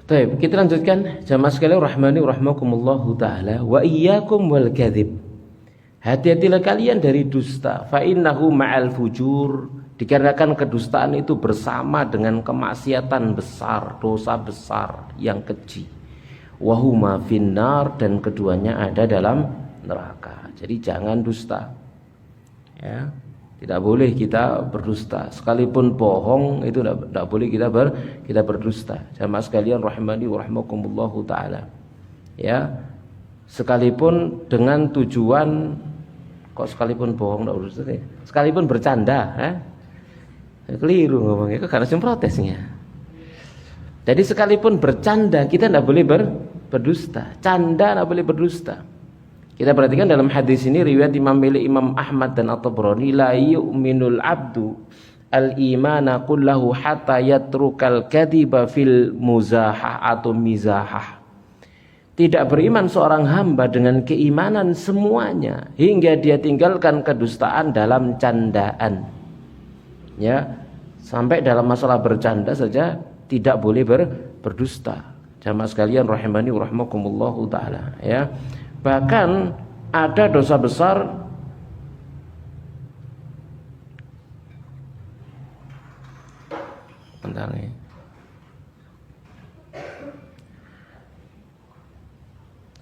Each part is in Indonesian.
Baik, kita lanjutkan jamaah sekalian rahmani rahmakumullahu taala. Wa iyyakum wal kadzib. Hati-hatilah kalian dari dusta. Fa innahu ma'al fujur. Dikarenakan kedustaan itu bersama dengan kemaksiatan besar, dosa besar yang keji. Wa huma finnar, dan keduanya ada dalam neraka. Jadi jangan dusta. Ya. Tidak boleh kita berdusta, sekalipun bohong itu tidak boleh kita berdusta. Jamaah sekalian rahimani wa rahmakumullahu taala. Ya, sekalipun dengan tujuan, kok sekalipun bohong tidak berdusta, sekalipun bercanda, keliru ngomongnya, karena cuma protesnya. Jadi sekalipun bercanda kita tidak boleh berdusta, canda tidak boleh berdusta. Kita perhatikan dalam hadis ini riwayat Imam Ahmad dan At-Tabrani, la yu'minul abdu al-imana kullahu hatta yatrukal kadhiba fil muzahah atau mizahah. Tidak beriman seorang hamba dengan keimanan semuanya hingga dia tinggalkan kedustaan dalam candaan. Ya, sampai dalam masalah bercanda saja tidak boleh berdusta. Jamaah sekalian rahimani wa rahmakumullahu taala, ya. Bahkan ada dosa besar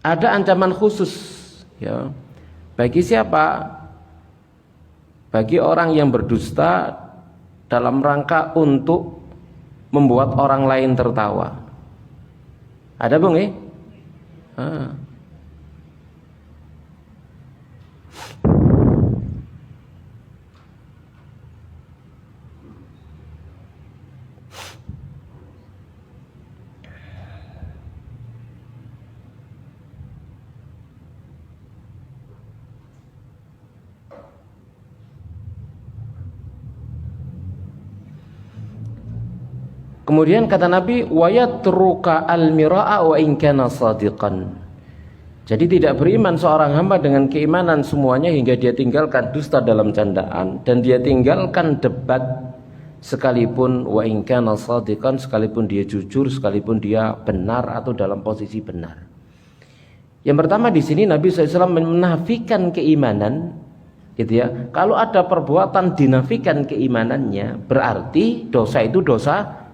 ada ancaman khusus, ya, bagi siapa? Bagi orang yang berdusta dalam rangka untuk membuat orang lain tertawa. Ada bung Kemudian kata Nabi, wa yatruka al-mira'a wa in kana shadiqan. Jadi tidak beriman seorang hamba dengan keimanan semuanya hingga dia tinggalkan dusta dalam candaan, dan dia tinggalkan debat sekalipun wa in kana shadiqan, sekalipun dia jujur, sekalipun dia benar atau dalam posisi benar. Yang pertama di sini Nabi SAW menafikan keimanan, gitu ya. Kalau ada perbuatan dinafikan keimanannya, berarti dosa itu dosa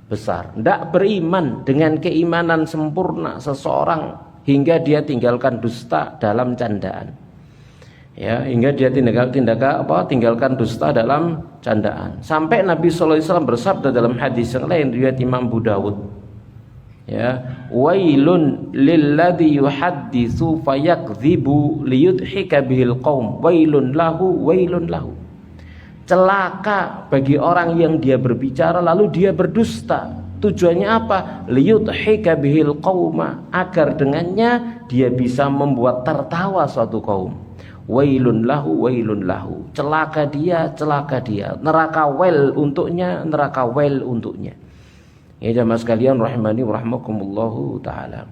besar. Tidak beriman dengan keimanan sempurna seseorang hingga dia tinggalkan dusta dalam candaan, ya, hingga dia tinggalkan dusta dalam candaan. Sampai Nabi SAW bersabda dalam hadis yang lain riwayat Imam Abu Dawud, ya, wailun lilladzi yuhadditsu fayakdzibu liyudhika bihil qaum, wailun lahu. Celaka bagi orang yang dia berbicara lalu dia berdusta. Tujuannya apa? Liyudhika bihil qauma, agar dengannya dia bisa membuat tertawa suatu kaum. Wailun lahu. Celaka dia. Neraka wel untuknya. Ya jamaah sekalian rahimani wa rahmakumullahu taala.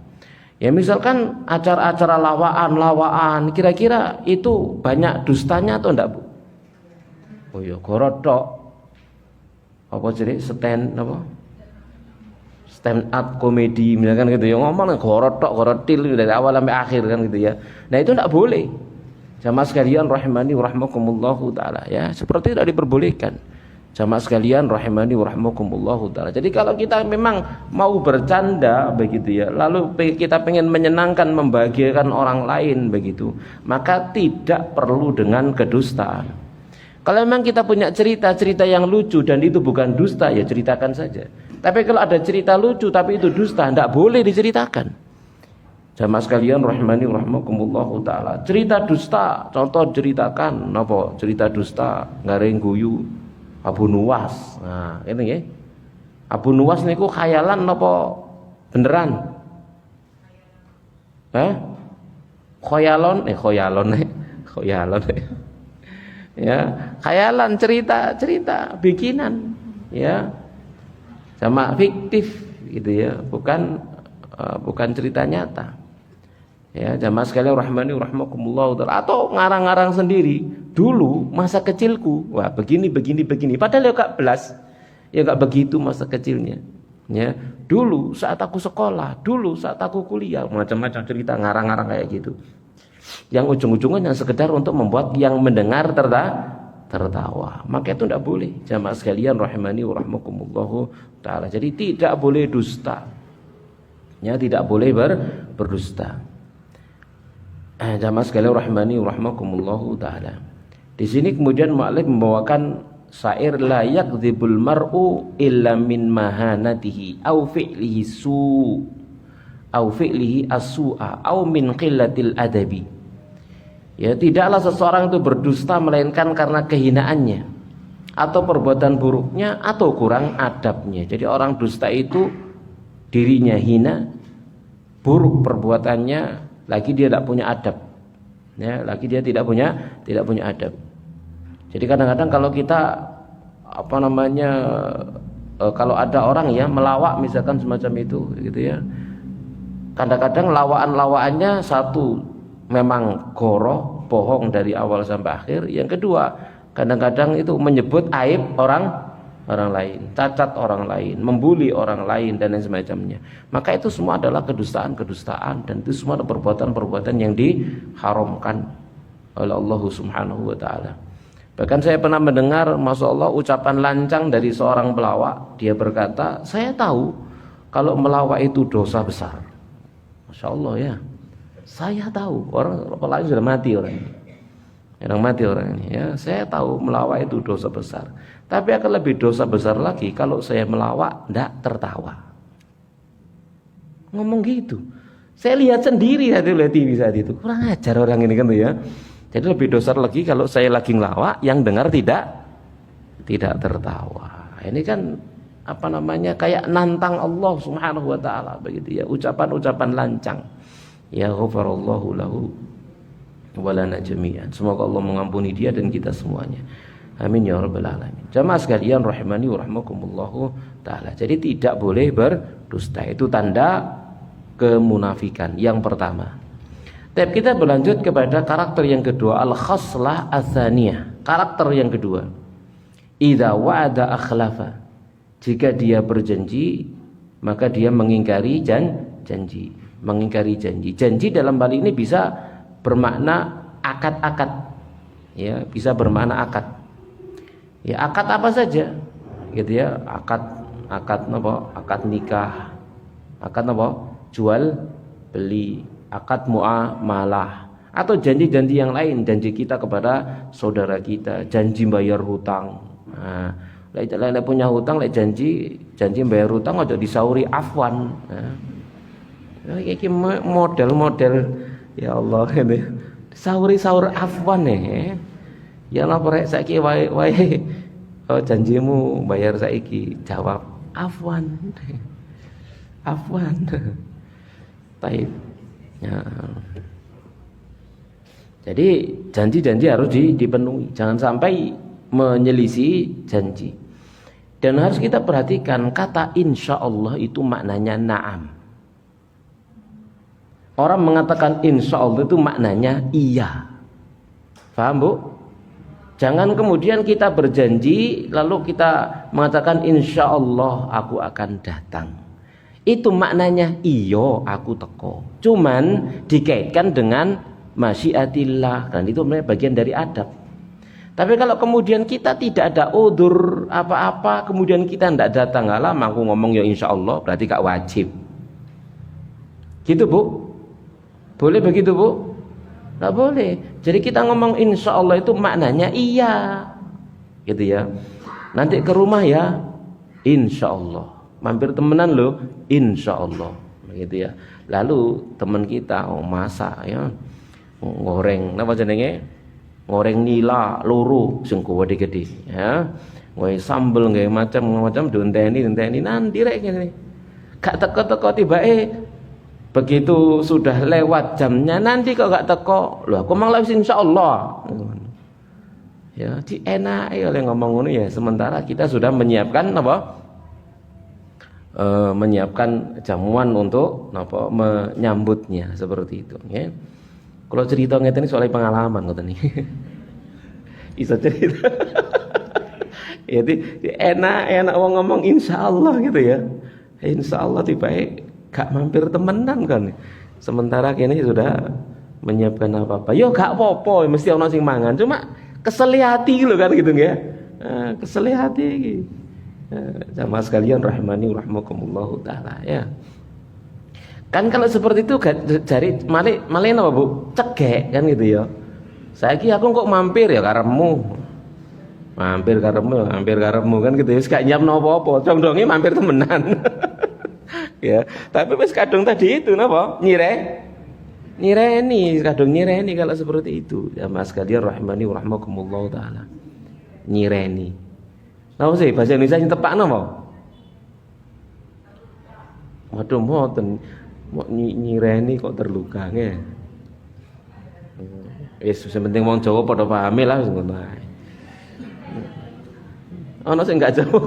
Ya misalkan acara-acara lawaan, kira-kira itu banyak dustanya atau enggak, Bu? Oh ya, gorotok. Apa jadi stand up komedi misalkan gitu ya, ngomong gorotil dari awal sampai akhir kan gitu ya. Nah itu enggak boleh. Jamaah sekalian rahimani wa rahmakumullahu taala, ya, seperti itu tidak diperbolehkan. Jamaah sekalian rahimani wa rahmakumullahu taala. Jadi kalau kita memang mau bercanda begitu ya, lalu kita pengen menyenangkan, membahagiakan orang lain begitu, maka tidak perlu dengan kedustaan. Kalau memang kita punya cerita yang lucu dan itu bukan dusta, ya ceritakan saja. Tapi kalau ada cerita lucu tapi itu dusta, tidak boleh diceritakan. Jamaah sekalian rahimani rahimakumullahu taala. Cerita dusta, contoh ceritakan apa? Cerita dusta ngareng guyu Abu Nuwas. Nah, ini ya. Abu Nuwas niku khayalan apa beneran? Khoyalon. Ya, khayalan, cerita bikinan, ya, sama fiktif gitu ya, bukan cerita nyata. Ya, jamaah sekalian rahmani rahimakumullah, atau ngarang-ngarang sendiri. Dulu masa kecilku, wah begini. Padahal ya enggak belas, ya enggak begitu masa kecilnya. Ya, dulu saat aku sekolah, dulu saat aku kuliah, macam-macam cerita ngarang-ngarang kayak gitu. Yang ujung-ujungnya sekedar untuk membuat yang mendengar tertawa. Maka itu tidak boleh. Jamaah sekalian rahimani wa rahmakumullahu taala. Jadi tidak boleh dusta. Ya, tidak boleh berdusta. Jamaah sekalian rahimani wa rahmakumullahu taala. Di sini kemudian mu'allif membawakan syair la yakdzibul mar'u illa min mahanatihi au fi'lihi su au fi'lihi as-su'a au min qillatil adabi. Ya, tidaklah seseorang itu berdusta melainkan karena kehinaannya atau perbuatan buruknya atau kurang adabnya. Jadi orang dusta itu dirinya hina, buruk perbuatannya, lagi dia tidak punya adab. Ya, lagi dia tidak punya adab. Jadi kadang-kadang kalau kita kalau ada orang ya melawak misalkan semacam itu gitu ya. Kadang-kadang lawaan-lawaannya satu memang goroh, bohong dari awal sampai akhir. Yang kedua, kadang-kadang itu menyebut aib orang lain, cacat orang lain, membuli orang lain dan lain semacamnya. Maka itu semua adalah kedustaan dan itu semua adalah perbuatan-perbuatan yang diharamkan oleh Allah Subhanahu wa taala. Bahkan saya pernah mendengar, masya Allah, ucapan lancang dari seorang pelawak. Dia berkata, saya tahu kalau melawak itu dosa besar. Masya Allah ya, saya tahu. Orang pelawak sudah mati orang ini. Ya, saya tahu melawak itu dosa besar. Tapi akan lebih dosa besar lagi kalau saya melawak tidak tertawa. Ngomong gitu. Saya lihat sendiri di TV saat itu. Kurang ajar orang ini kan tuh ya. Jadi lebih dosa lagi kalau saya lagi ngelawak yang dengar tidak tertawa. Ini kan kayak nantang Allah Subhanahu wa taala begitu ya, ucapan-ucapan lancang. Ya ghafarallahu lahu wa lana jami'an. Semoga Allah mengampuni dia dan kita semuanya. Amin ya rabbal alamin. Jamaah sekalian rahimani wa rahmakumullahu taala. Jadi tidak boleh berdusta. Itu tanda kemunafikan yang pertama. Tapi kita berlanjut kepada karakter yang kedua, al-khaslah ats-tsaniyah. Karakter yang kedua, idza wa'ada akhlafa. Jika dia berjanji, maka dia mengingkari janji. Mengingkari janji. Janji dalam hal ini bisa bermakna akad-akad. Ya, bisa bermakna akad. Ya, akad apa saja. Gitu ya, akad nikah. Akad jual beli. Akad muamalah atau janji-janji yang lain, janji kita kepada saudara kita, janji bayar hutang. Nah, lain punya hutang, janji bayar hutang aja disauri afwan. Nah, iki model-model ya Allah ini. Sauri-saur afwan nih. Ya napa rek saiki wae janjimu bayar saiki, jawab afwan. Afwan. Baik. Ya. Jadi janji-janji harus dipenuhi, jangan sampai menyelisih janji. Dan harus kita perhatikan kata insya Allah itu maknanya na'am. Orang mengatakan insya Allah itu maknanya iya. Paham bu? Jangan kemudian kita berjanji lalu kita mengatakan insya Allah aku akan datang. Itu maknanya iyo aku teko. Cuman dikaitkan dengan masyiatillah dan itu bagian dari adab. Tapi kalau kemudian kita tidak ada udzur apa-apa, kemudian kita tidak datang, lama aku ngomong ya insya Allah berarti gak wajib. Gitu bu? Boleh begitu bu? Gak boleh. Jadi kita ngomong insya Allah itu maknanya iya, gitu ya. Nanti ke rumah ya insya Allah. Mampir temenan loh, insya Allah, begitu ya. Lalu teman kita masak ya, goreng, apa jenenge? Goreng nila, loro, sing gede-gede, ya. Ngoi sambel, ngoi macam-macam, denteni nanti rek ngene. Gak teko-teko tibae. Begitu sudah lewat jamnya nanti kok gak teko. Loh, aku mang wis insyaallah. Ya, di enak oleh ngomong ngono ya. Sementara kita sudah menyiapkan apa? Menyiapkan jamuan untuk menyambutnya seperti itu ya. Kalau cerita ngeten soal pengalaman ngoten iki. Bisa cerita. Jadi enak wong ngomong insyaallah gitu ya. Insya Allah tiba-tiba gak mampir temenan kan. Sementara kini sudah menyiapkan apa-apa. Yo gak apa-apa, mesti ono sing mangan. Cuma kesel hati lho kan gitu ya. Kesel hati iki. Jamaah sekalian rahimani rahimakumullah taala ya. Kan kalau seperti itu jari malih apa Bu? Cegek kan gitu ya. Saiki aku kok mampir ya karepmu. Mampir karepmu kan gitu ya. Wis gak nyiapno apa-apa, condonge mampir temenan. Ya, tapi wis kadung tadi itu napa? Nyireni kalau seperti itu. Jamaah sekalian rahimani rahimakumullah taala. Nyireni. Napa sih bahasa Indonesia sing tepakno apa? Waduh mboten nyireni kok terluka nggih. Wis penting wong Jawa padha pahami lah wis ngono ae. Ana sing gak Jawa.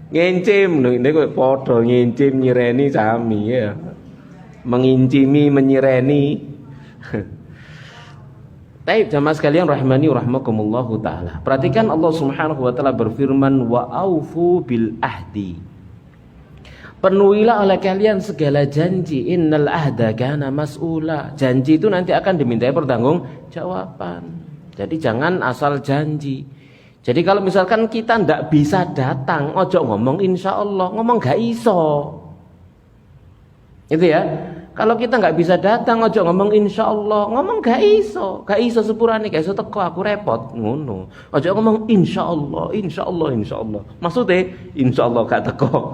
Ngincim niku padha ngincim nyireni sami ya. Mengincimi menyireni. Baik jamaah sekalian rahimani rahimakumullahu taala. Perhatikan Allah Subhanahu wa taala berfirman wa aufu bil ahdi. Penuhilah oleh kalian segala janji. Innal ahda kana mas'ula. Janji itu nanti akan dimintai pertanggungjawaban. Jadi jangan asal janji. Jadi kalau misalkan kita ndak bisa datang, ojo ngomong insya Allah, ngomong gak iso. Itu ya. Kalau kita nggak bisa datang, ojo ngomong insya Allah, ngomong gak iso sepurane, gak iso teko aku repot, ngono. Ojo ngomong insya Allah. Maksudnya insya Allah gak teko.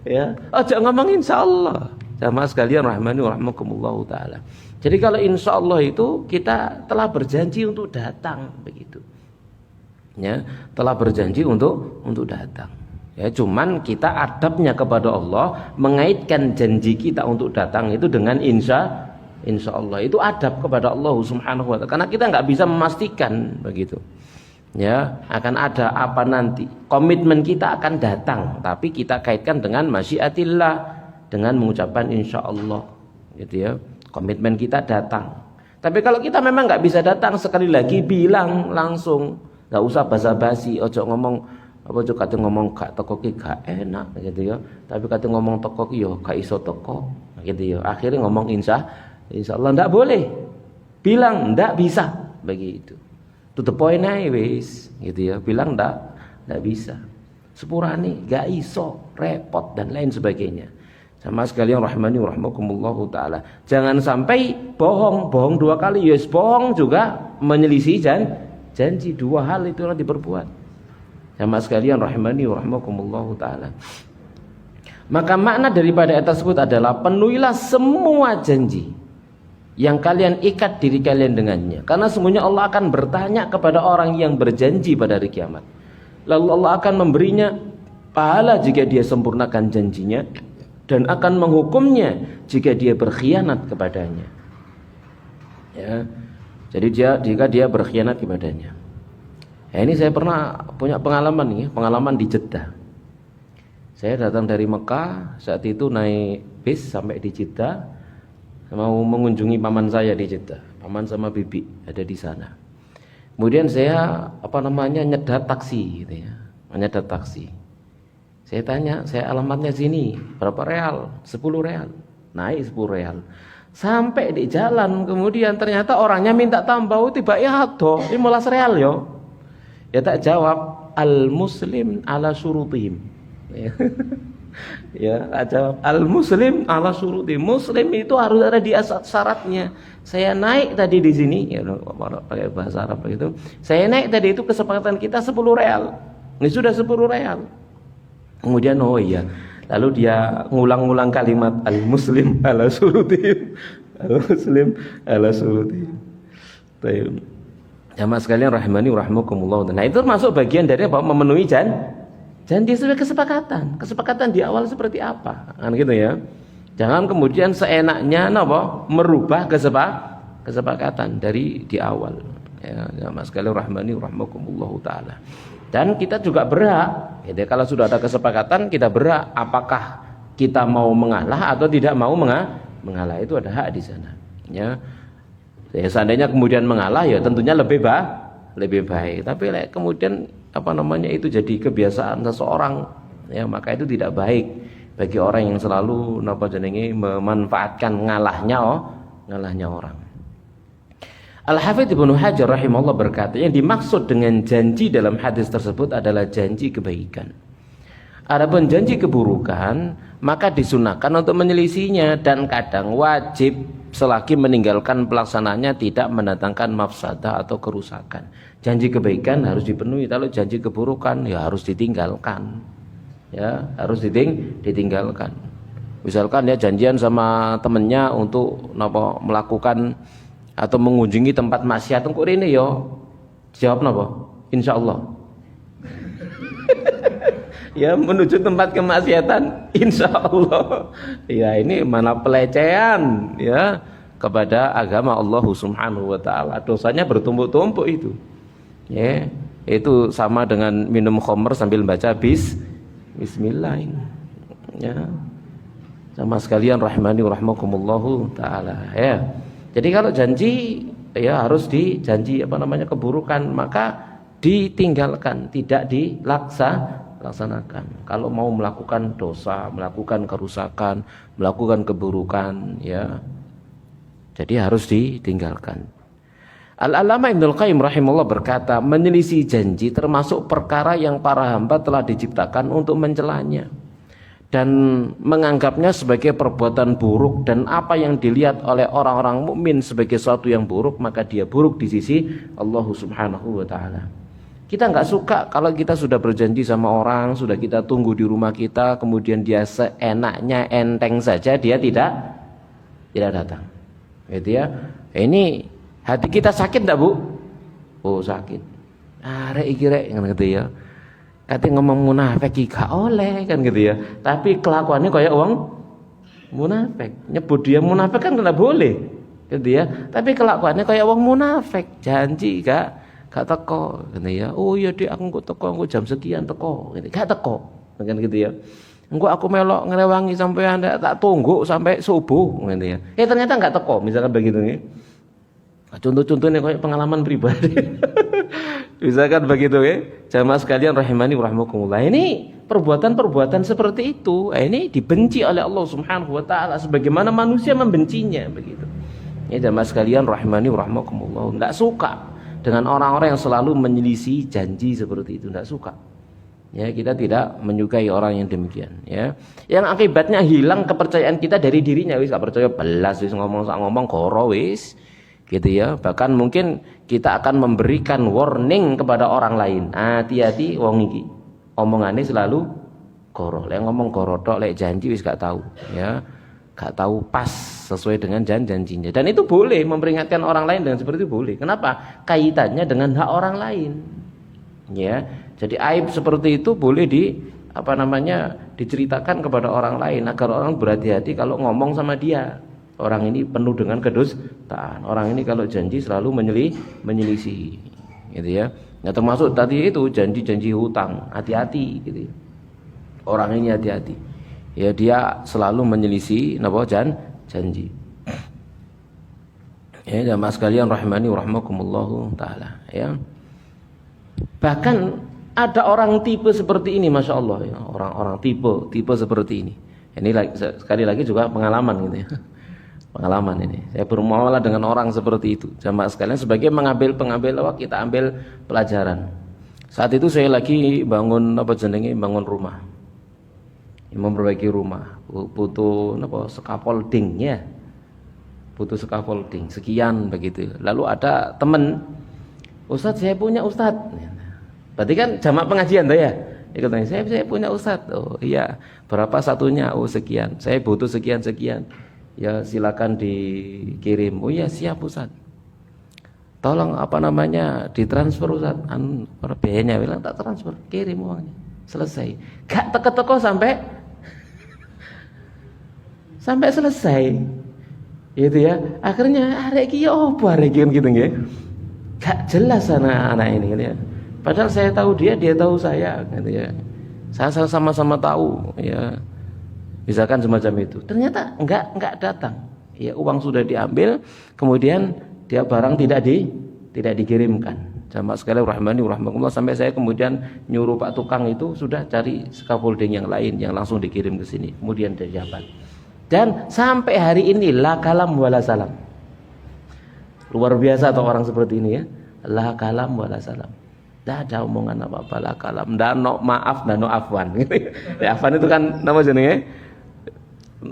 Ya, ojo ngomong insya Allah. Jamaah sekalian rahmani rahimakumullah taala. Jadi kalau insya Allah itu kita telah berjanji untuk datang begitu. Ya, telah berjanji untuk datang. Ya, cuman kita adabnya kepada Allah mengaitkan janji kita untuk datang itu dengan insya Allah. Itu adab kepada Allah Subhanahu wa taala. Karena kita nggak bisa memastikan begitu. Ya, akan ada apa nanti. Komitmen kita akan datang, tapi kita kaitkan dengan masyiatillah, dengan mengucapkan insya Allah. Gitu ya. Komitmen kita datang. Tapi kalau kita memang nggak bisa datang, sekali lagi bilang langsung, nggak usah basa-basi, ojo ngomong apa juga kate ngomong gak teko ki gak enak gitu ya. Tapi kate ngomong teko ki yo gak iso teko gitu ya. Akhirnya ngomong insya Allah ndak boleh. Bilang ndak bisa begitu. To the point ae wis gitu ya. Bilang ndak bisa. Sepurane gak iso, repot dan lain sebagainya. Sama sekalian rahmani rahimakumullahu taala. Jangan sampai bohong dua kali. Yes, bohong juga menyelisih janji. Dua hal itu yang diperbuat. Jamaah sekalian rahimani rahimakumullahu taala. Maka makna daripada ayat tersebut adalah penuhilah semua janji yang kalian ikat diri kalian dengannya. Karena sesungguhnya Allah akan bertanya kepada orang yang berjanji pada hari kiamat. Lalu Allah akan memberinya pahala jika dia sempurnakan janjinya dan akan menghukumnya jika dia berkhianat kepadanya. Ya. Jadi jika dia berkhianat kepadanya. Ya, ini saya pernah punya pengalaman di Jeddah. Saya datang dari Mekah, saat itu naik bis sampai di Jeddah, mau mengunjungi paman saya di Jeddah. Paman sama bibi ada di sana. Kemudian saya nyedat taksi gitu ya. Nyedat taksi. Saya tanya, saya alamatnya sini, berapa real? 10 real. Naik 10 real. Sampai di jalan, kemudian ternyata orangnya minta tambah, tiba ya do, 15 real yo. Ya tak jawab al-muslim ala surutihim. Ya, tak jawab al-muslim ala surutihim. Muslim itu harus ada di syaratnya. Saya naik tadi di sini, ya pakai bahasa Arab begitu. Saya naik tadi itu kesepakatan kita 10 real. Ini sudah 10 real. Kemudian oh iya, lalu dia ngulang-ngulang kalimat al-muslim ala surutihim. Al-muslim ala surutihim. Baik. Jamaah sekalian rahimani rahimakumullah. Nah, itu masuk bagian dari apa? Memenuhi janji sesuai kesepakatan di awal seperti apa? Kan gitu ya. Jangan kemudian seenaknya merubah kesepakatan dari di awal. Ya, jamaah sekalian rahimani rahimakumullah taala. Dan kita juga berhak, jadi kalau sudah ada kesepakatan kita berhak apakah kita mau mengalah atau tidak mau mengalah, itu ada hak di sana. Ya. Ya, seandainya kemudian mengalah ya tentunya lebih lebih baik. Tapi kemudian itu jadi kebiasaan seseorang, ya maka itu tidak baik bagi orang yang selalu memanfaatkan ngalahnya orang. Al-Hafidz Ibnu Hajar rahimahullah berkata, yang dimaksud dengan janji dalam hadis tersebut adalah janji kebaikan. Adapun janji keburukan maka disunahkan untuk menyelisihinya, dan kadang wajib selagi meninggalkan pelaksanaannya tidak mendatangkan mafsadah atau kerusakan. Janji kebaikan harus dipenuhi, kalau janji keburukan ya harus ditinggalkan. Ya, harus ditinggalkan. Misalkan ya janjian sama temennya untuk melakukan atau mengunjungi tempat maksiat, engko rene yo jawab napa? Insyaallah. Ya, menuju tempat kemaksiatan insyaallah. Ya, ini mana pelecehan ya kepada agama Allah Subhanahu wa taala. Dosanya bertumpuk-tumpuk itu. Ya, itu sama dengan minum khamr sambil baca bismillah. Ya. Sama sekalian rahimani rahmakumullahu taala, ya. Jadi kalau janji ya harus dijanji keburukan maka ditinggalkan, tidak dilaksanakan. Kalau mau melakukan dosa, melakukan kerusakan, melakukan keburukan, ya. Jadi harus ditinggalkan. Al-Allamah Ibnul Qayyim rahimahullah berkata, menyelisih janji termasuk perkara yang para hamba telah diciptakan untuk mencelanya dan menganggapnya sebagai perbuatan buruk, dan apa yang dilihat oleh orang-orang mukmin sebagai sesuatu yang buruk maka dia buruk di sisi Allah Subhanahu wa taala. Kita nggak suka kalau kita sudah berjanji sama orang, sudah kita tunggu di rumah kita, kemudian dia seenaknya enteng saja dia tidak datang. Gitu ya. Ini hati kita sakit enggak, Bu? Oh, sakit. Arek iki rek gitu ya. Kate ngomong munafik iki gak oleh kan gitu ya. Tapi kelakuannya kayak wong munafik. Nyebut dia munafik kan enggak boleh. Gitu ya. Tapi kelakuannya kayak wong munafik. Janji gak teko gitu ya. Oh iya Dik, aku teko jam sekian teko gitu. Gak teko. Kan gitu ya. Engko aku melok ngrewangi sampai Anda tak tunggu sampai subuh gitu ya. Ternyata enggak teko, misalkan begitu ya. Contoh-contohnya kayak pengalaman pribadi. Misalkan begitu ya, jamaah sekalian rahimani rahmakumullah. Ini perbuatan-perbuatan seperti itu, ini dibenci oleh Allah Subhanahu wa taala sebagaimana manusia membencinya begitu. Ya jamaah sekalian rahimani rahmakumullah, enggak suka dengan orang-orang yang selalu menyelisih janji seperti itu, enggak suka. Ya, kita tidak menyukai orang yang demikian, ya. Yang akibatnya hilang kepercayaan kita dari dirinya, wis gak percaya belas, wis ngomong goro wis. Gitu ya, bahkan mungkin kita akan memberikan warning kepada orang lain, hati-hati wong iki omongane selalu goro, lek ngomong goro tok, lek janji wis gak tahu, ya gak tahu pas sesuai dengan janjinya. Dan itu boleh, memperingatkan orang lain dengan seperti itu boleh. Kenapa? Kaitannya dengan hak orang lain, ya. Jadi aib seperti itu boleh diceritakan kepada orang lain agar orang berhati-hati kalau ngomong sama dia. Orang ini penuh dengan kedustaan. Orang ini kalau janji selalu menyelisih, gitu ya. Nah, termasuk tadi itu janji-janji hutang, hati-hati, gitu. Orang ini hati-hati. Ya, dia selalu menyelisih janji. Ya, jamaah sekalian rahimani rahmakumullahu taala, ya. Bahkan ada orang tipe seperti ini, masya Allah, ya. Orang-orang tipe seperti ini. Ini sekali lagi juga pengalaman, gitu ya. Pengalaman ini, saya bermuamalah dengan orang seperti itu, jamaah sekalian, sebagai pengambil kita ambil pelajaran. Saat itu saya lagi bangun rumah, memperbaiki rumah, butuh scaffolding ya, butuh scaffolding sekian begitu. Lalu ada teman, Ustadz saya punya Ustadz, berarti kan jamaah pengajian tuh ya. Ikut saya punya Ustadz, oh iya berapa satunya, oh sekian, saya butuh sekian. Ya silakan dikirim. Oh ya siap Ustaz. Tolong ditransfer Ustaz. Biayanya bilang tak transfer, kirim uangnya. Selesai. Gak teko-teko sampai selesai. Gitu ya. Akhirnya arek iki opo arek iki gitu nggih. Gak jelas anak-anak ini gitu ya. Padahal saya tahu dia tahu saya gitu ya. Saya sama-sama tahu ya. Misalkan semacam itu, ternyata enggak datang. Ya, uang sudah diambil, kemudian dia barang tidak dikirimkan. Jamaah sekalian rahimani rahimakumullah, sampai saya kemudian nyuruh Pak tukang itu sudah cari scaffolding yang lain yang langsung dikirim ke sini, kemudian didapat. Dan sampai hari ini la kalam wala salam. Luar biasa atau orang seperti ini ya. La kalam wala salam. Tidak ada omongan apa-apa, la kalam, tidak no maaf, tidak no afwan. Ya, afwan itu kan nama jenenge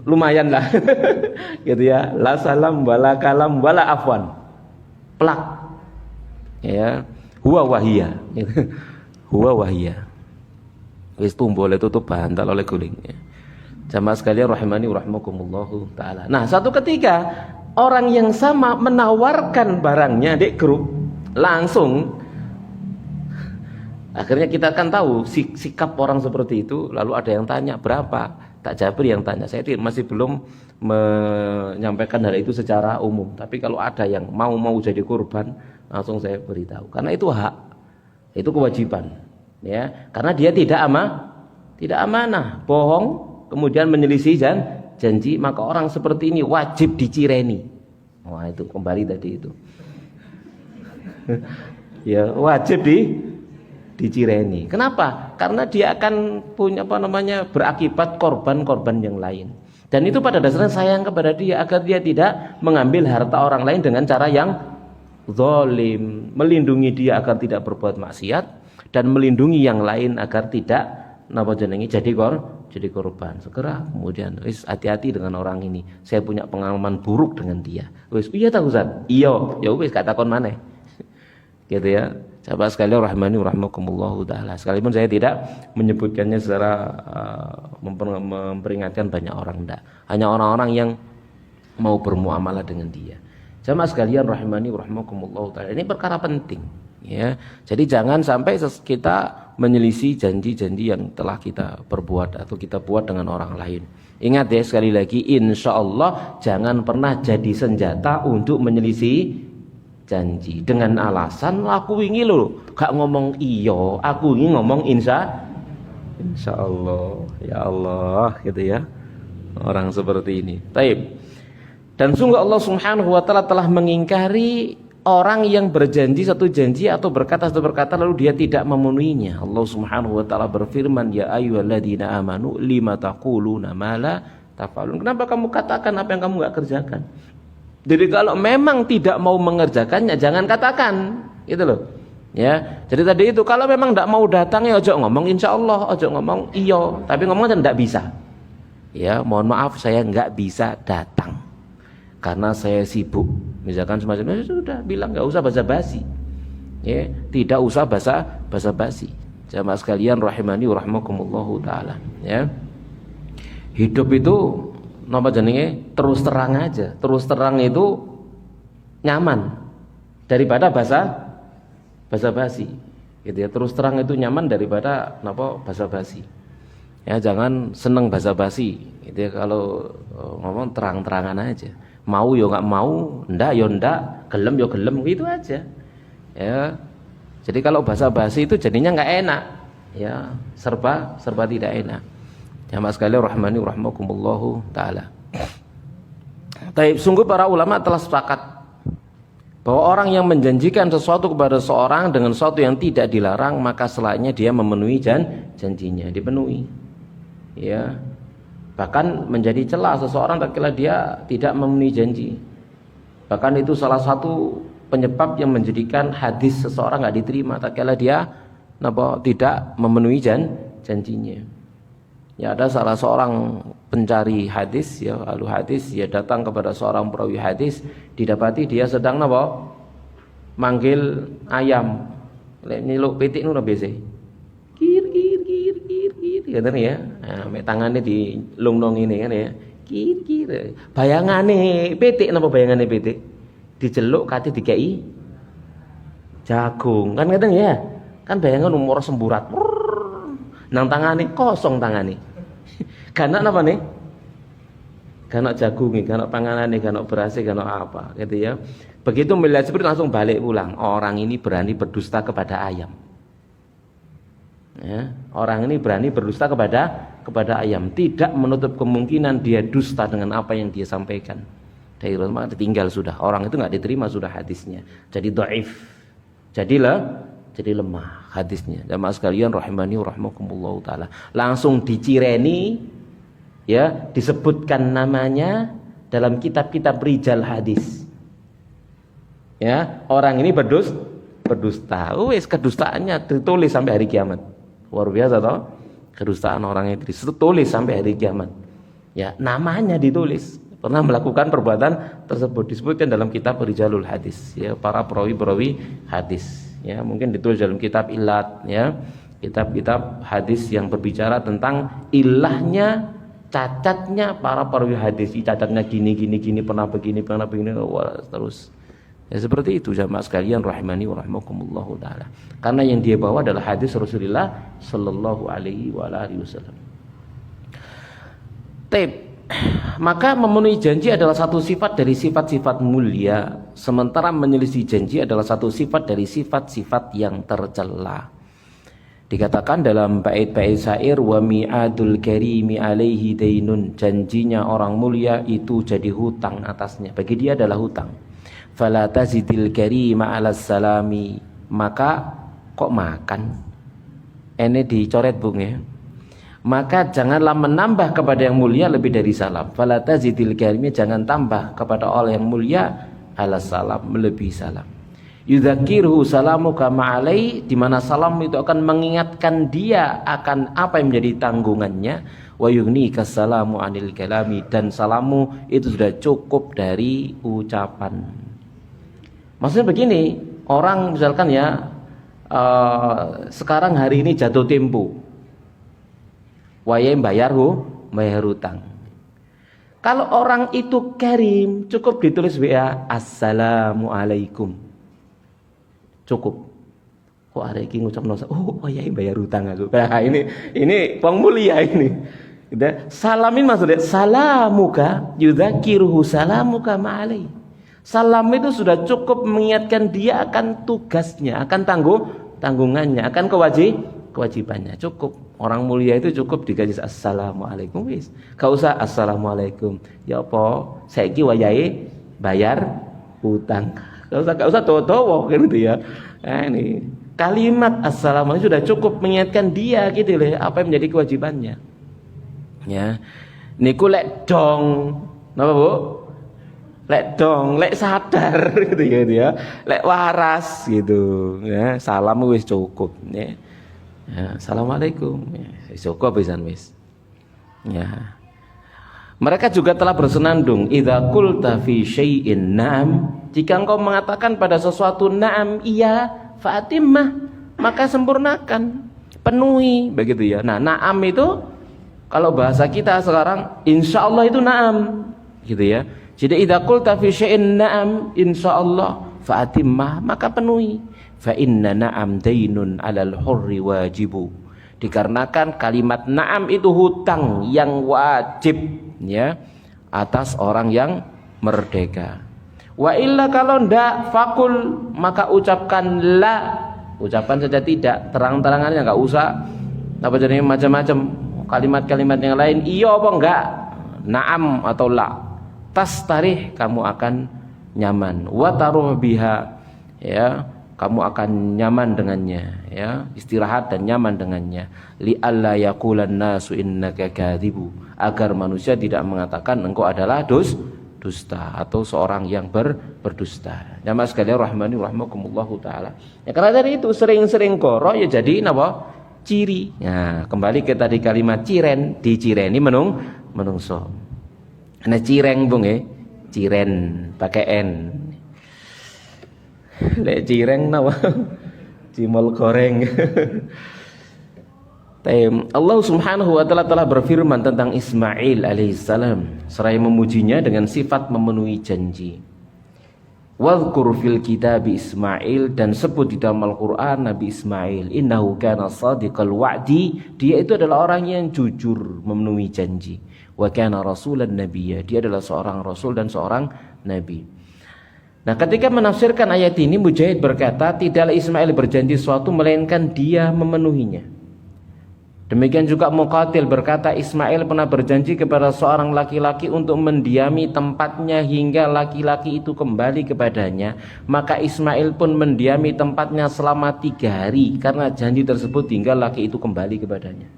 lumayan lah. Gitu ya. La salam wala kalam wala afwan. Plak. Ya, huwa wahia. Huwa wahia. Wis tumbol tutup bantal oleh guling. Ya. Jamaah sekalian rahimani rahimakumullahu taala. Nah, satu ketika orang yang sama menawarkan barangnya di grup langsung, akhirnya kita akan tahu sikap orang seperti itu. Lalu ada yang tanya berapa, tak Jabir yang tanya. Saya masih belum menyampaikan hal itu secara umum. Tapi kalau ada yang mau jadi korban, langsung saya beritahu. Karena itu hak, itu kewajiban. Ya, karena dia tidak amanah, bohong, kemudian menyelisih janji, maka orang seperti ini wajib dicireni. Wah, itu kembali tadi itu. Ya, wajib dicireni. Kenapa? Karena dia akan punya berakibat korban-korban yang lain. Dan itu pada dasarnya sayang kepada dia agar dia tidak mengambil harta orang lain dengan cara yang zalim, melindungi dia agar tidak berbuat maksiat dan melindungi yang lain agar tidak jadi korban. Segera kemudian hati-hati dengan orang ini. Saya punya pengalaman buruk dengan dia. Iya tak Ustaz? Iya, ya wis gak takon maneh. Gitu ya. Sahabat sekalian rahimani rahimakumullah taala. Sekalipun saya tidak menyebutkannya secara memperingatkan banyak orang, enggak. Hanya orang-orang yang mau bermuamalah dengan dia. Jamaah sekalian rahimani rahimakumullah taala. Ini perkara penting, ya. Jadi jangan sampai kita menyelisih janji-janji yang telah kita perbuat atau kita buat dengan orang lain. Ingat ya, sekali lagi, insya Allah jangan pernah jadi senjata untuk menyelisih janji dengan alasan aku wingi lho gak ngomong iyo, aku ingin ngomong insya Allah, ya Allah, gitu ya. Orang seperti ini. Taib. Dan sungguh Allah Subhanahu wa taala telah mengingkari orang yang berjanji satu janji atau berkata satu perkata lalu dia tidak memenuhinya. Allah Subhanahu wa taala berfirman, ya ayyuhalladzina amanu lima taquluna ma la taf'alun. Kenapa kamu katakan apa yang kamu enggak kerjakan? Jadi kalau memang tidak mau mengerjakannya jangan katakan, gitu loh. Ya. Jadi tadi itu kalau memang tidak mau datang ya ojo ngomong insyaallah, ojo ngomong iyo, tapi ngomong tidak bisa. Ya, mohon maaf saya enggak bisa datang karena saya sibuk. Misalkan semacam itu sudah bilang enggak usah basa-basi. Ya, tidak usah basa-basi. Jamaah sekalian rahimani rahimakumullahu taala, ya. Hidup itu napa jenenge terus terang aja. Terus terang itu nyaman daripada basa-basi. Gitu ya. Terus terang itu nyaman daripada napa basa-basi. Ya, jangan seneng basa-basi. Gitu ya, kalau ngomong terang-terangan aja. Mau ya enggak mau, ndak ya ndak, gelem ya gelem, gitu aja. Ya. Jadi kalau basa-basi itu jadinya enggak enak. Ya, serba tidak enak. Jamaah sekalian rahmani rahimakumullahu taala. Taib, sungguh para ulama telah sepakat bahwa orang yang menjanjikan sesuatu kepada seorang dengan sesuatu yang tidak dilarang, maka selayaknya dia memenuhi janjinya, dipenuhi. Ya. Bahkan menjadi celah seseorang tatkala dia tidak memenuhi janji. Bahkan itu salah satu penyebab yang menjadikan hadis seseorang enggak diterima tatkala dia tidak memenuhi janjinya. Ya, ada salah seorang pencari hadis, ya, ahlu hadis, ya, datang kepada seorang perawi hadis, didapati dia sedang manggil ayam. Lek nyeluk pitik nu biasa. Kir ngoten ya. Nah, mek tangane di lungnong ini kan ya. Kir. Bayangane pitik napa bayangane pitik? Diceluk kate dikei jagung. Kan ngoten ya. Kan bayangan umur semburat. Nang tangane kosong tangane. Kana apa nih? Kana jagungi, kana panganane, kana berase, kana apa, gitu ya. Begitu melihat seperti langsung balik pulang. Orang ini berani berdusta kepada ayam. Ya, orang ini berani berdusta kepada ayam, tidak menutup kemungkinan dia dusta dengan apa yang dia sampaikan. Dari ulama ditinggal sudah. Orang itu enggak diterima sudah hadisnya. Jadi dhaif. jadi lemah hadisnya. Jamaah sekalian rahimani rahimakumullah taala. Langsung dicireni, ya, disebutkan namanya dalam kitab-kitab rijal hadis. Ya, orang ini berdusta. Wis kedustaannya ditulis sampai hari kiamat. Luar biasa toh? Kedustaan orang itu ditulis sampai hari kiamat. Ya, namanya ditulis. Pernah melakukan perbuatan tersebut disebutkan dalam kitab rijalul hadis, ya, para perawi-perawi hadis. Ya, mungkin ditulis dalam kitab ilat, ya, kitab-kitab hadis yang berbicara tentang ilahnya, cacatnya para perawi hadis. Cacatnya gini, pernah begini, wah, terus. Ya, seperti itu jamaah sekalian rahimani wa rahimakumullahu taala. Karena yang dia bawa adalah hadis Rasulullah sallallahu alaihi wasallam. Maka memenuhi janji adalah satu sifat dari sifat-sifat mulia, sementara menyelisih janji adalah satu sifat dari sifat-sifat yang tercela. Dikatakan dalam bait-bait syair, wa mi'adul karimi alaihi dainun, janjinya orang mulia itu jadi hutang atasnya, bagi dia adalah hutang. Fala tazidil karima 'alas salami, maka kok makan? Ini dicoret Bung ya. Maka janganlah menambah kepada yang mulia lebih dari salam. Fala tazidil karimi, jangan tambah kepada orang yang mulia 'alas salam, melebihi salam. Yudzakirhu salamuka ma'alai, di mana salam itu akan mengingatkan dia akan apa yang menjadi tanggungannya. Wa yughnika salamu 'anil kalami, dan salamu itu sudah cukup dari ucapan. Maksudnya begini, orang misalkan ya sekarang hari ini jatuh tempo, wayai bayar hutang. Kalau orang itu karim, cukup ditulis WA assalamualaikum, cukup. Kok ada yang ngucap nosa, oh wayai bayar hutang aku. Nah, ini wong mulia ini. Salamin maksudnya salamuka yudzakiruhu salamuka ma'alai. Salam itu sudah cukup mengingatkan dia akan tugasnya, akan tanggungannya, akan kewajibannya. Cukup. Orang mulia itu cukup dikasih assalamualaikum wis. Gak usah assalamualaikum. Ya apa? Saiki wayahe bayar hutang. Gak usah towo kan gitu ya. Nah, ini kalimat assalamualaikum sudah cukup mengingatkan dia gitu loh, apa yang menjadi kewajibannya. Ya. Niku lek dong. Napa, Bu? Lek dong, lek sadar gitu ya, lek waras gitu, ya, salam wis cukup, ya, ya, assalamualaikum, ya, cukup pisan wis, ya. Mereka juga telah bersenandung, idza qulta fi syai'in na'am, jika engkau mengatakan pada sesuatu na'am, iya, fa'atimmah, maka sempurnakan, penuhi, begitu ya. Nah, na'am itu kalau bahasa kita sekarang, insya Allah itu na'am, gitu ya. Jadi idza qulta fi syai'in na'am insyaallah fa'atimmah, maka penuhi. Fa inna na'am dainun 'alal hurri wajibu. Dikarenakan kalimat na'am itu hutang yang wajib ya atas orang yang merdeka. Wa illa, kalau ndak fakul, maka ucapkan la. Ucapan saja tidak, terang-terangannya enggak usah apa jadi macam-macam kalimat-kalimat yang lain. Iya apa enggak? Na'am atau la. Tastarih, kamu akan nyaman. Wa taruh biha, ya, kamu akan nyaman dengannya, ya, istirahat dan nyaman dengannya. Li alla yaqulan nasu innaka kadzibu, agar manusia tidak mengatakan engkau adalah dusta atau seorang yang berdusta. Jamaah sekalian rahmani rahimakumullahu taala. Ya, karena dari itu sering-sering koro ya jadi napa? Ciri. Nah, kembali ke tadi kalimat ciren, dicireni menungso. Nah, cireng Bung ya, ciren pakai n. Lek cireng nawa cimol goreng. Allah Subhanahu wa taala telah berfirman tentang Ismail alaihissalam seraya memujinya dengan sifat memenuhi janji. Wadhkur fil kitab Ismail, dan sebut di dalam Al-Qur'an Nabi Ismail, innahu kana shadiqal wa'di, dia itu adalah orang yang jujur memenuhi janji. Wa kana rasulan nabiyya, dia adalah seorang rasul dan seorang nabi. Nah, ketika menafsirkan ayat ini, Mujahid berkata, tidaklah Ismail berjanji sesuatu melainkan dia memenuhinya. Demikian juga Muqatil berkata, Ismail pernah berjanji kepada seorang laki-laki untuk mendiami tempatnya hingga laki-laki itu kembali kepadanya. Maka Ismail pun mendiami tempatnya selama 3 hari karena janji tersebut hingga laki itu kembali kepadanya.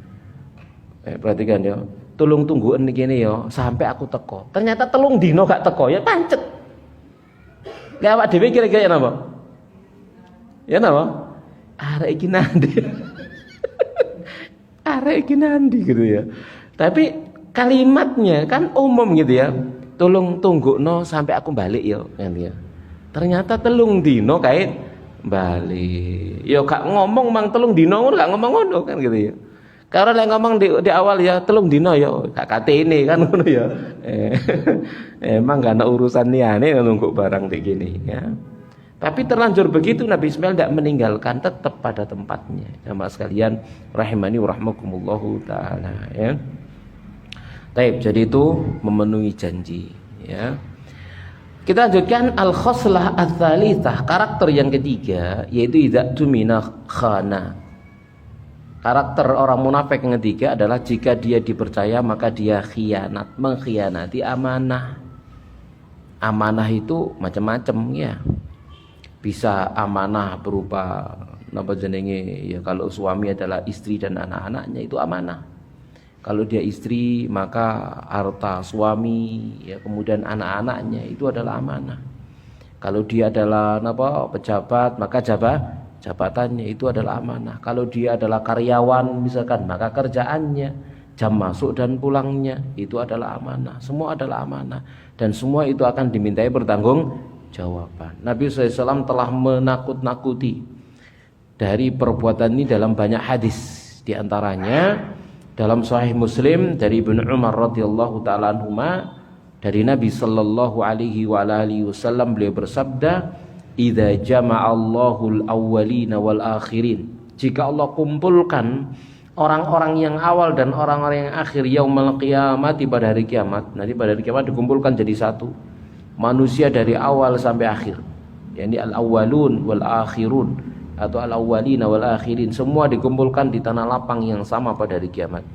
Perhatikan ya, tulung tungguan gini ya sampai aku teko. Ternyata telung dino gak teko, ya pancet. Gak awak dhewe kira-kira ya napa? Ya napa? Arek iki nandi. Arek iki nandi gitu ya. Tapi kalimatnya kan umum gitu ya. Tulung tunggukno sampai aku balik ya kan ya. Ternyata telung dino kait balik. Ya gak ngomong mang telung dino ngono, gak ngomong ngono kan gitu ya. Kalau yang ngomong di awal ya telung dino ya gak kate ini kan ngono ya. Emang gak ada urusan niane nunggu barang kayak gini ya. Tapi terlanjur begitu Nabi Ismail tidak meninggalkan, tetap pada tempatnya. Jamaah sekalian rahimani wa rahmakumullahu taala ya. Taib, jadi itu memenuhi janji ya. Kita lanjutkan al-khoslah ats-tsalitsah, karakter yang ketiga yaitu idza tumina khana. Karakter orang munafik yang ketiga adalah jika dia dipercaya maka dia khianat, mengkhianati amanah. Amanah itu macam-macam ya. Bisa amanah berupa apa jenenge ya, kalau suami adalah istri dan anak-anaknya itu amanah. Kalau dia istri maka harta suami ya kemudian anak-anaknya itu adalah amanah. Kalau dia adalah apa pejabat maka jabatannya itu adalah amanah. Kalau dia adalah karyawan misalkan maka kerjaannya, jam masuk dan pulangnya itu adalah amanah. Semua adalah amanah dan semua itu akan dimintai bertanggung jawaban. Nabi SAW telah menakut-nakuti dari perbuatan ini dalam banyak hadis. Di antaranya dalam Sahih Muslim dari Ibnu Umar radhiyallahu taala anhuma, dari Nabi sallallahu alaihi wa alihi wasallam beliau bersabda, "Idza jama'allahu al-awwalina wal akhirin." Jika Allah kumpulkan orang-orang yang awal dan orang-orang yang akhir yaumul qiyamati pada hari kiamat. Nanti pada hari kiamat dikumpulkan jadi satu. Manusia dari awal sampai akhir, yakni al-awwalun wal akhirun atau al-awwalina wal akhirin, semua dikumpulkan di tanah lapang yang sama pada hari kiamat.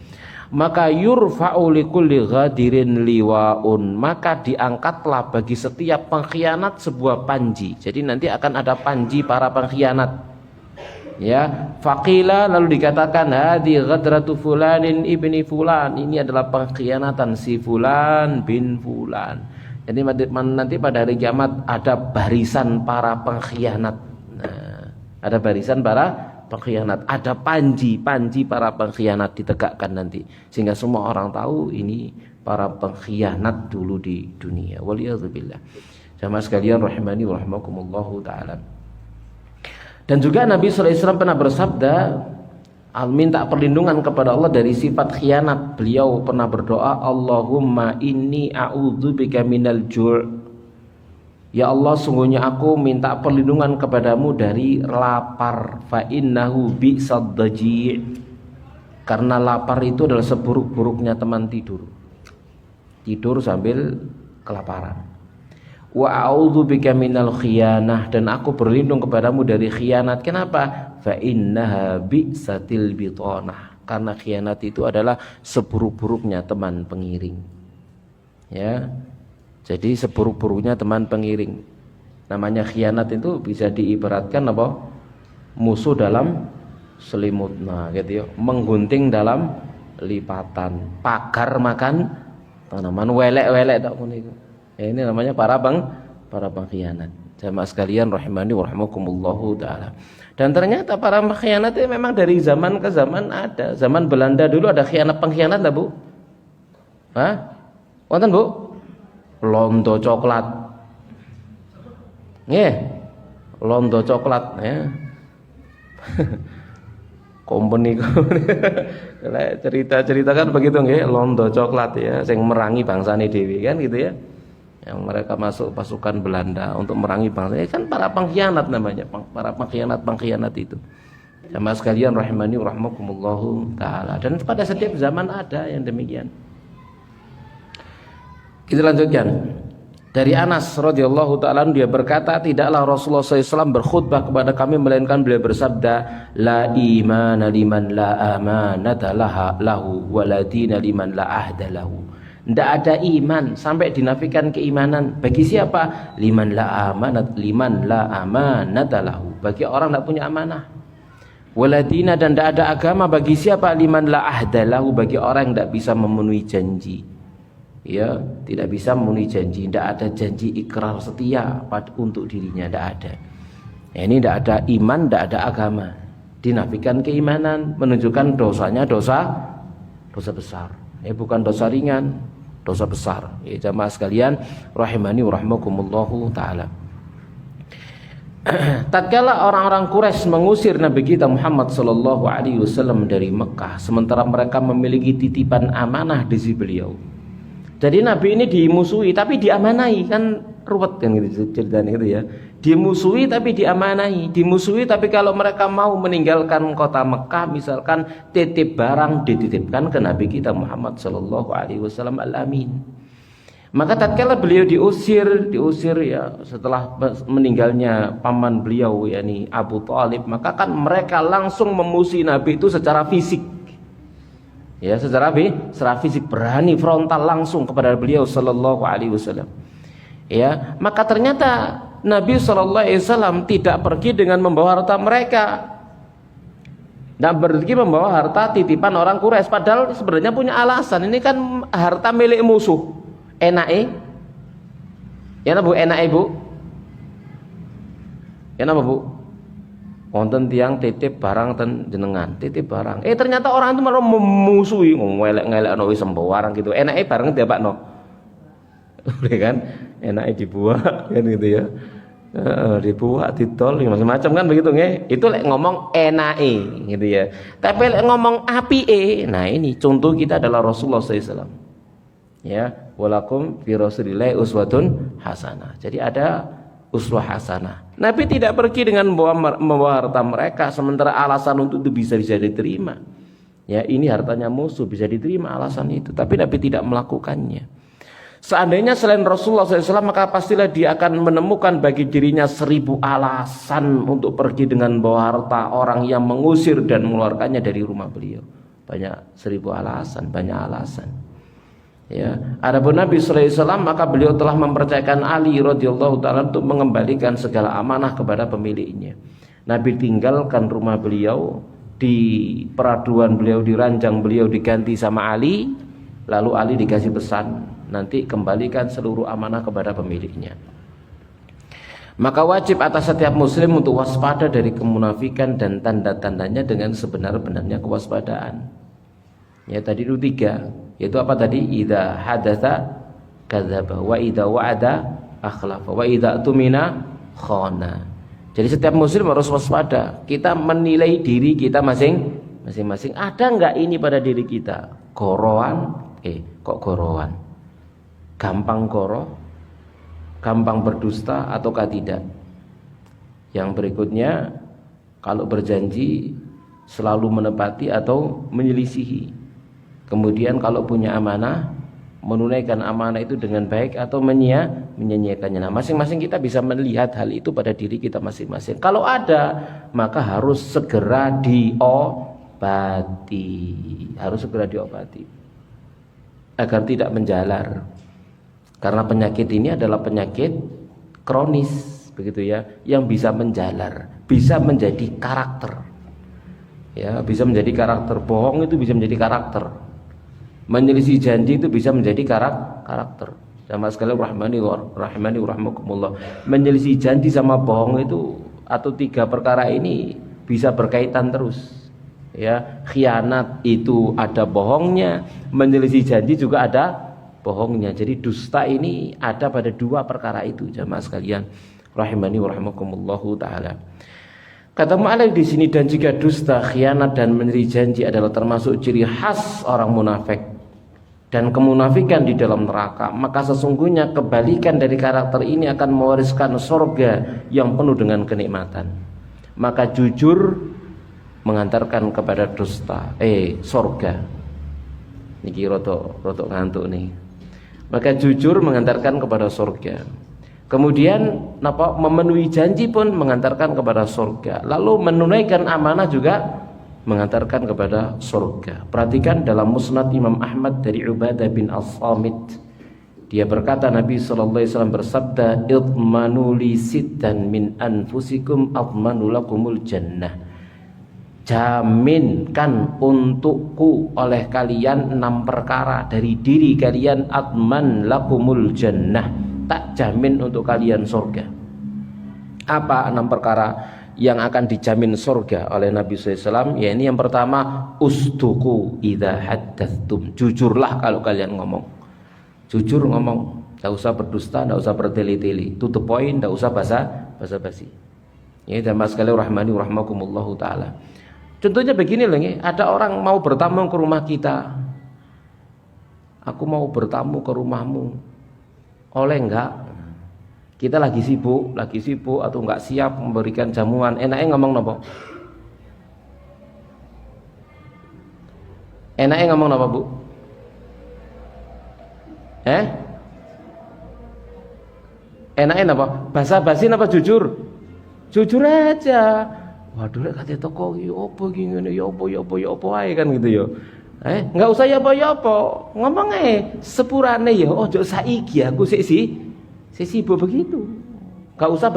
Maka yurfa'u likulli ghadirin liwaun, maka diangkatlah bagi setiap pengkhianat sebuah panji. Jadi nanti akan ada panji para pengkhianat. Ya, faqila lalu dikatakan hadi ghadratu fulanin ibni fulan, ini adalah pengkhianatan si fulan bin fulan. Jadi nanti pada hari kiamat ada barisan para pengkhianat. Nah, ada barisan para pengkhianat, ada panji para pengkhianat ditegakkan nanti, sehingga semua orang tahu ini para pengkhianat dulu di dunia. Waliyadzubillah. Jamaah sekalian rahimani wa rahimakumullahu taala. Dan juga Nabi sallallahu alaihi wasallam pernah bersabda, minta perlindungan kepada Allah dari sifat khianat. Beliau pernah berdoa, Allahumma inni a'udzubika minal ju'. Ya Allah, sungguhnya aku minta perlindungan kepadamu dari lapar. Fa innahu bi'sad daji'. Karena lapar itu adalah seburuk-buruknya teman tidur. Tidur sambil kelaparan. Wa a'udzubika minal khiyanah, dan aku berlindung kepadamu dari khianat. Kenapa? Fa innaha bi'satil bitanah, karena khianat itu adalah seburuk-buruknya teman pengiring. Ya. Jadi seburuk-buruknya teman pengiring. Namanya khianat itu bisa diibaratkan apa? Musuh dalam selimut. Nah, gitu ya. Menggunting dalam lipatan. Pagar makan tanaman, welek-welek tak pun itu. Ya, ini namanya para pengkhianat. Jamaah sekalian rahimani wa rahimakumullahu taala. Dan ternyata para pengkhianat itu memang dari zaman ke zaman ada. Zaman Belanda dulu ada pengkhianat lah, Bu. Hah? Wonten, Bu? Londo coklat. Nggih. Londo coklat ya. Company cerita-cerita kan begitu nggih, londo coklat ya, sing merangi bangsane dhewe kan gitu ya. Yang mereka masuk pasukan Belanda untuk merangi bangsa, kan para pengkhianat namanya, para pengkhianat itu. Jamaah sekalian rahimani wa rahmakumullahu taala. Dan pada setiap zaman ada yang demikian. Kita lanjutkan. Dari Anas radhiyallahu taala dia berkata, tidaklah Rasulullah SAW berkhutbah kepada kami melainkan beliau bersabda, la imana liman la amanata lahu wa la dina liman la ahda lahu. Tidak ada iman sampai dinafikan keimanan bagi siapa? Liman la amanata lahu, bagi orang tidak punya amanah. Wala dina, dan tidak ada agama bagi siapa? Liman la ahda lahu, bagi orang yang tidak bisa memenuhi janji. Ya, tidak bisa memenuhi janji, tidak ada janji ikrar setia untuk dirinya, tidak ada. Ya, ini tidak ada iman, tidak ada agama. Dinafikan keimanan, menunjukkan dosanya dosa besar. Ya, bukan dosa ringan, dosa besar. Ya, jamaah sekalian, rahimani wa rahmakumullahu taala. Tatkala orang-orang Quraisy mengusir Nabi kita Muhammad sallallahu alaihi wasallam dari Mekah, sementara mereka memiliki titipan amanah di sisi beliau. Jadi Nabi ini dimusuhi tapi diamanai, kan ruwet kan gitu ceritanya gitu ya. Dimusuhi tapi diamanai, dimusuhi tapi kalau mereka mau meninggalkan kota Mekah misalkan titip barang dititipkan ke Nabi kita Muhammad sallallahu alaihi wasallam al-amin. Maka tatkala beliau diusir ya setelah meninggalnya paman beliau yakni Abu Thalib, maka kan mereka langsung memusuhi Nabi itu secara fisik. Ya, secara fisik berani frontal langsung kepada beliau sallallahu alaihi wasallam. Ya, maka ternyata Nabi sallallahu alaihi wasallam tidak pergi dengan membawa harta mereka. Dan pergi membawa harta titipan orang Quraisy, padahal sebenarnya punya alasan. Ini kan harta milik musuh. Enake? Ya napa Bu? Enake Bu? Ya napa Bu? Wonten tiang titip barang ten jenengan, titip barang. Ternyata orang itu malah memusuhi, ngelek-ngelekno wis sembarang gitu. Enake barang diapakno. Boleh kan? Enake dibuat kan gitu ya. Dibuat, ditol, macam-macam kan begitu nggih. Itu lek ngomong enake gitu ya. Tapi lek ngomong apike, nah ini contoh kita adalah Rasulullah SAW. Ya, walakum fi rasulillahi uswatun hasanah. Jadi ada uswah hasanah. Nabi tidak pergi dengan membawa harta mereka, sementara alasan untuk itu bisa diterima. Ya, ini hartanya musuh, bisa diterima alasan itu, tapi Nabi tidak melakukannya. Seandainya selain Rasulullah SAW, maka pastilah dia akan menemukan bagi dirinya 1000 alasan untuk pergi dengan bawa harta orang yang mengusir dan mengeluarkannya dari rumah beliau. Banyak 1000 alasan, banyak alasan. Ya, adapun Nabi sallallahu alaihi wasallam maka beliau telah mempercayakan Ali radhiyallahu taala untuk mengembalikan segala amanah kepada pemiliknya. Nabi tinggalkan rumah beliau, di peraduan beliau, di ranjang beliau diganti sama Ali, lalu Ali dikasih pesan, nanti kembalikan seluruh amanah kepada pemiliknya. Maka wajib atas setiap muslim untuk waspada dari kemunafikan dan tanda-tandanya dengan sebenar-benarnya kewaspadaan. Ya, tadi itu 3, yaitu apa tadi? Idza hadatsa kadzdzaba wa idza wa'ada akhlafa wa idza tumina khana. Jadi setiap muslim harus waspada. Kita menilai diri kita masing-masing. Ada enggak ini pada diri kita? Gorowan? Kok gorowan? Gampang goroh? Gampang berdusta ataukah tidak? Yang berikutnya, kalau berjanji selalu menepati atau menyelisihi. Kemudian kalau punya amanah, menunaikan amanah itu dengan baik atau menyia-nyiakannya. Nah, masing-masing kita bisa melihat hal itu pada diri kita masing-masing. Kalau ada, maka harus segera diobati. Harus segera diobati agar tidak menjalar. Karena penyakit ini adalah penyakit kronis, begitu ya, yang bisa menjalar, bisa menjadi karakter. Ya, bisa menjadi karakter. Bohong itu bisa menjadi karakter. Menyelisih janji itu bisa menjadi karakter. Sama sekali rahmani rahmakumullah. Menyelisih janji sama bohong itu atau 3 perkara ini bisa berkaitan terus. Ya, khianat itu ada bohongnya, menyelisih janji juga ada bohongnya. Jadi dusta ini ada pada 2 perkara itu, jamaah sekalian rahimani rahimakumullahu taala. Kata Mu'alif di sini, dan jika dusta, khianat dan menyelisihi janji adalah termasuk ciri khas orang munafik dan kemunafikan di dalam neraka, maka sesungguhnya kebalikan dari karakter ini akan mewariskan surga yang penuh dengan kenikmatan. Maka jujur mengantarkan kepada dusta, surga. Niki rotok ngantuk nih. Maka jujur mengantarkan kepada surga. Kemudian memenuhi janji pun mengantarkan kepada surga. Lalu menunaikan amanah juga mengantarkan kepada surga. Perhatikan dalam Musnad Imam Ahmad dari Ubadah bin As-Samit. Dia berkata, Nabi SAW bersabda, idmanu li sittan min anfusikum admanu lakumul jannah. Jaminkan untukku oleh kalian 6 perkara dari diri kalian, adman lakumul jannah, tak jamin untuk kalian surga. Apa 6 perkara yang akan dijamin surga oleh Nabi SAW? Ya, ini yang pertama, usduku idza haddatstum. Jujurlah kalau kalian ngomong. Jujur ngomong, tidak usah berdusta, tidak usah bertele-tele, to the point, tidak usah basa-basi. Ya, jamaah sekalian rahmani rahmakumullahu taala. Contohnya begini loh, ada orang mau bertamu ke rumah kita. Aku mau bertamu ke rumahmu. Oleh enggak? Kita lagi sibuk atau enggak siap memberikan jamuan. Enaknya ngomong apa? Enaknya ngomong apa, Bu? Enaknya apa? Basa-basi apa jujur? Jujur aja. Waduh, lek kate toko iki opo iki ngene ya opo ae kan gitu ya. Enggak usah ya apa, ngomong ae sepurane ya, ojo saiki aku sik sibuk begitu. Enggak usah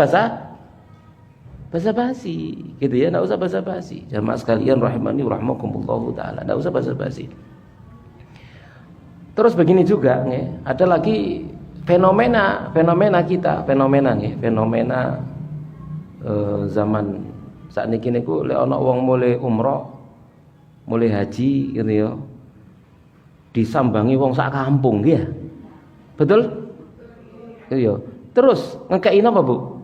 basa-basi gitu ya, enggak usah basa-basi. Jamaah sekalian rahimani rahmakumullahu taala, enggak usah basa-basi. Terus begini juga nih, ada lagi fenomena kita, fenomena zaman saat niki niku lek ana wong mulai umroh, mulai haji gitu ya. Disambangi wong sak kampung ya. Betul? Iya. Terus ngekei napa, Bu?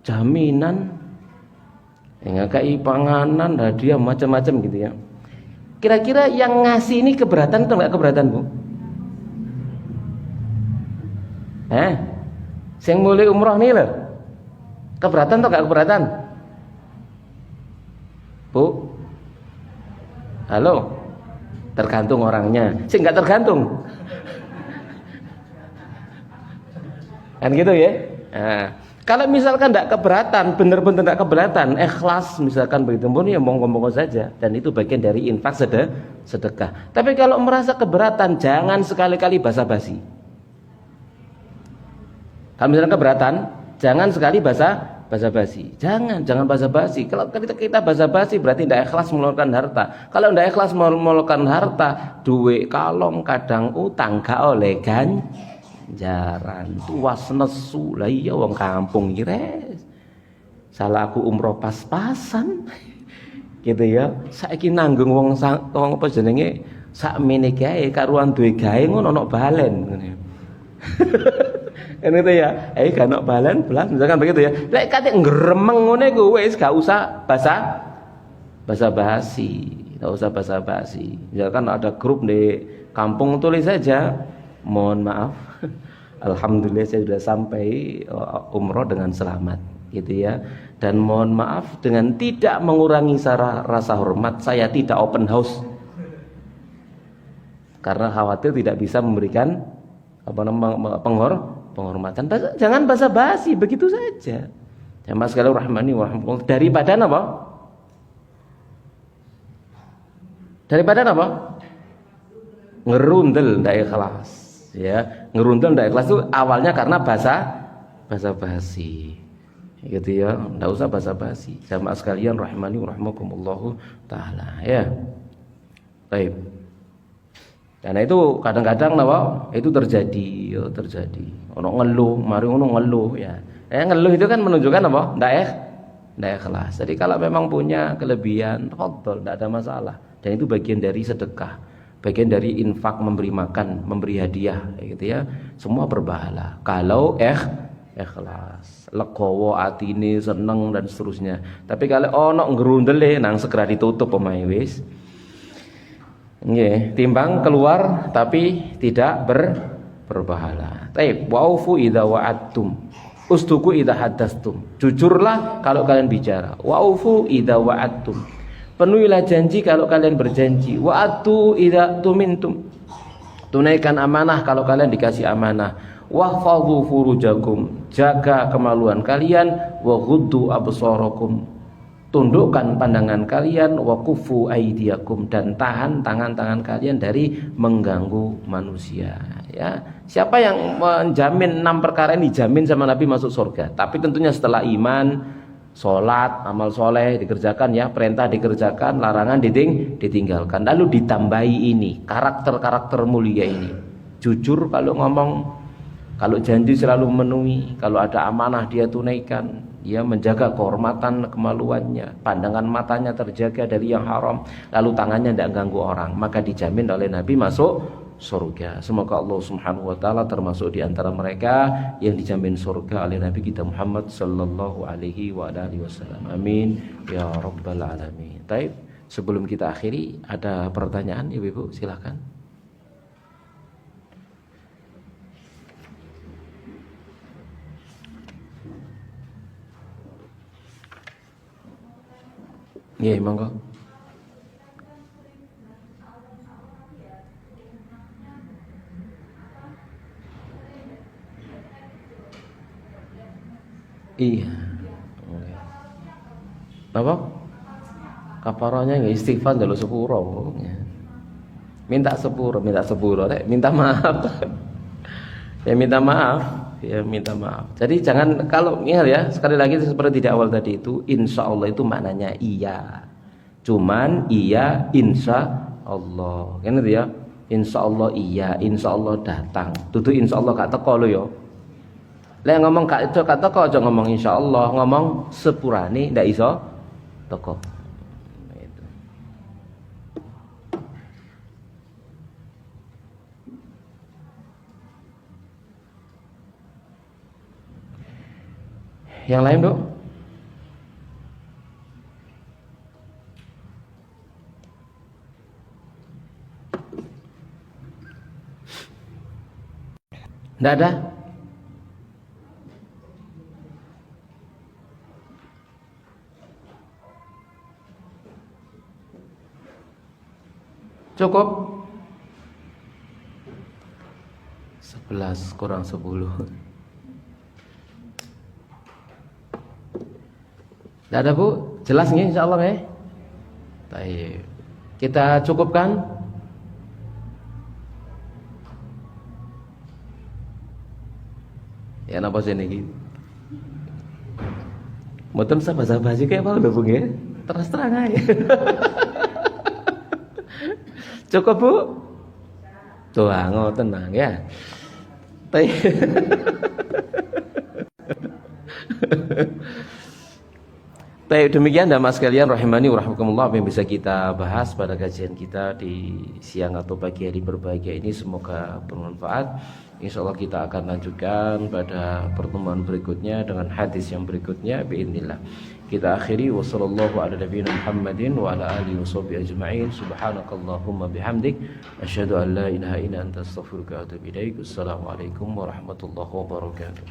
Jaminan, ngekei panganan, hadiah macam-macam gitu ya. Kira-kira yang ngasih ini keberatan atau enggak keberatan, Bu? Sing mulai umroh nih loh. Keberatan atau enggak keberatan? Bu? Halo? Tergantung orangnya. Sing enggak tergantung. Kan gitu ya? Nah, kalau misalkan enggak keberatan, benar-benar enggak keberatan, ikhlas misalkan begitu, pun ya monggo-monggo saja, dan itu bagian dari infak sedekah. Tapi kalau merasa keberatan, jangan sekali-kali basa-basi. Kalau misalkan keberatan, jangan sekali basa-basi. Jangan basa-basi. Kalau kita basa-basi berarti tidak ikhlas mengeluarkan harta. Kalau tidak ikhlas mengeluarkan harta, duit kalong kadang utang gak oleh ganjaran. Tuas nesu lah iya wong kampung ires. Salah aku umroh pas-pasan. Gitu ya. Saiki nanggung wong apa jenenge sakmene gawe karuan duwe gawe ngono ana balen ngene. Kan itu ya, gak ono balen belas misalkan begitu ya. Lek kate ngremeng ngene ku wis gak usah basa-basi, gak usah basa-basi. Misalkan ada grup di kampung, tulis saja, mohon maaf, alhamdulillah saya sudah sampai umroh dengan selamat, gitu ya. Dan mohon maaf dengan tidak mengurangi rasa hormat, saya tidak open house karena khawatir tidak bisa memberikan penghormatan. Jangan basa-basi begitu saja. Jamaah sekalian rahmani wa rahmatullah. Daripada apa? Ngerundel ndak ikhlas. Ya, ngerundel ndak ikhlas itu awalnya karena basa-basi. Gitu ya, ndak usah basa-basi. Jamaah sekalian rahmani wa rahmakumullah taala, ya. Baik. Karena itu kadang-kadang itu terjadi. Ono ngeluh, mari ono ngeluh ya. Ngeluh itu kan menunjukkan apa? Ndak ikhlas. Jadi kalau memang punya kelebihan, fadhol, ndak ada masalah. Dan itu bagian dari sedekah, bagian dari infak, memberi makan, memberi hadiah, gitu ya. Semua berpahala. Kalau ikhlas, legowo atine, seneng dan seterusnya. Tapi kalau ono ngerundele nang segera ditutup omahe wis. Nggih, timbang keluar tapi tidak berpahala. Taib, wa'ufu idza wa'adtum. Usduku idza haddastum. Jujurlah kalau kalian bicara. Wa'ufu idza wa'adtum. Penuhilah janji kalau kalian berjanji. Wa'atu idza tumintum. Tunaikan amanah kalau kalian dikasih amanah. Wahfadzu furujakum, jaga kemaluan kalian. Wa ghuddu absarakum, tundukkan pandangan kalian. Wa kuffu aydiyakum, dan tahan tangan-tangan kalian dari mengganggu manusia. Ya, siapa yang menjamin 6 perkara ini dijamin sama Nabi masuk surga? Tapi tentunya setelah iman, sholat, amal soleh dikerjakan ya, perintah dikerjakan, larangan ditinggalkan. Lalu ditambahi ini, karakter-karakter mulia ini. Jujur kalau ngomong, kalau janji selalu memenuhi, kalau ada amanah dia tunaikan, dia menjaga kehormatan kemaluannya, pandangan matanya terjaga dari yang haram, lalu tangannya tidak ganggu orang, maka dijamin oleh Nabi masuk surga. Semoga Allah Subhanahu wa taala termasuk di antara mereka yang dijamin surga oleh Nabi kita Muhammad sallallahu alaihi wa alihi wasallam. Amin ya rabbal alamin. Baik, sebelum kita akhiri ada pertanyaan Ibu-ibu, silakan. Iya, monggo. Iya. Apa? Kafaranya nggak istighfar dalu sepuro. Minta sepuro, minta maaf. Minta maaf, minta maaf. Jadi jangan, kalau ingat ya, sekali lagi seperti di awal tadi itu, insya Allah itu maknanya iya. Cuman iya insya Allah. Kan itu ya. Insya Allah iya, insya Allah datang. Tutu insya Allah gak teko lo yo. Lek ngomong kak itu kata kok aja ngomong insya Allah, ngomong sepurane ndak iso teko. Itu. Yang lain, Dok? Ndak ada? Cukup 11 kurang 10. Tidak ada Bu? Jelas nih insyaallah ya? Baik. Kita cukupkan? Ya napa sih niki? Mboten sabar-sabar sih kayak apa lho Bung ya? Terus terang aja. Cukup Bu? Tuh, tenang ya. Baik, demikian dan mas sekalian rahimani wa rahimakumullah, apa yang bisa kita bahas pada kajian kita di siang atau pagi hari berbahagia ini semoga bermanfaat. Insyaallah kita akan lanjutkan pada pertemuan berikutnya dengan hadis yang berikutnya biidznillah. Kita akhiri wa sallallahu ala nabiyina Muhammadin wa ala alihi washabbihi ajma'in. Subhanakallahumma bihamdik asyhadu an la ilaha illa anta astaghfiruka wa atubu ilaik. Assalamualaikum warahmatullahi wabarakatuh.